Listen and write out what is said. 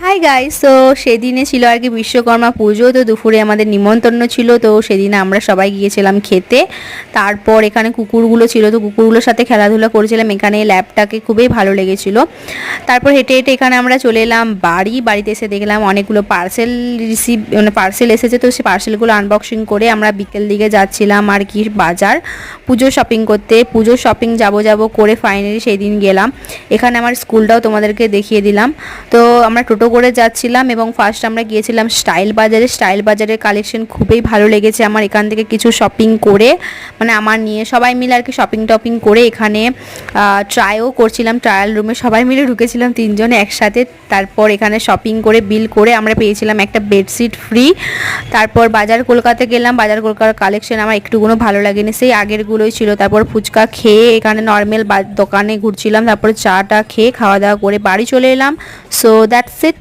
Hi guys, তো সেদিনে ছিল আর কি বিশ্বকর্মা পুজো। তো দুপুরে আমাদের নিমন্ত্রণ ছিল, তো সেদিনে আমরা সবাই গিয়েছিলাম খেতে। তারপর এখানে কুকুরগুলো ছিল, তো কুকুরগুলোর সাথে খেলাধুলা করেছিলাম। এখানে ল্যাবটাকে খুবই ভালো লেগেছিল। তারপর হেঁটে হেঁটে এখানে আমরা চলে এলাম বাড়িতে এসে দেখলাম অনেকগুলো পার্সেল এসেছে। তো সেই পার্সেলগুলো আনবক্সিং করে আমরা বিকেল দিকে যাচ্ছিলাম আর কি বাজার পুজো শপিং করতে। পুজো শপিং যাব করে ফাইনালি সেই দিন গেলাম। এখানে আমার স্কুলটাও তোমাদেরকে দেখিয়ে দিলাম। তো আমরা টোটো করে যাচ্ছিলাম এবং ফার্স্ট আমরা গিয়েছিলাম স্টাইল বাজারের কালেকশন খুবই ভালো লেগেছে আমার। এখান থেকে কিছু শপিং করে মানে আমার নিয়ে সবাই মিলে আর কি শপিং করে এখানে ট্রাইও করছিলাম। ট্রায়াল রুমে সবাই মিলে ঢুকেছিলাম তিনজনে একসাথে। তারপর এখানে শপিং করে বিল করে আমরা পেয়েছিলাম একটা বেডশিট ফ্রি। তারপর বাজার কলকাতা গেলাম। বাজার কলকাতার কালেকশন আমার একটুকুনো ভালো লাগেনি, সেই আগেরগুলোই ছিল। তারপর ফুচকা খেয়ে এখানে নর্মাল দোকানে ঘুরছিলাম। তারপরে চাটা খেয়ে খাওয়া দাওয়া করে বাড়ি চলে এলাম। So that's it.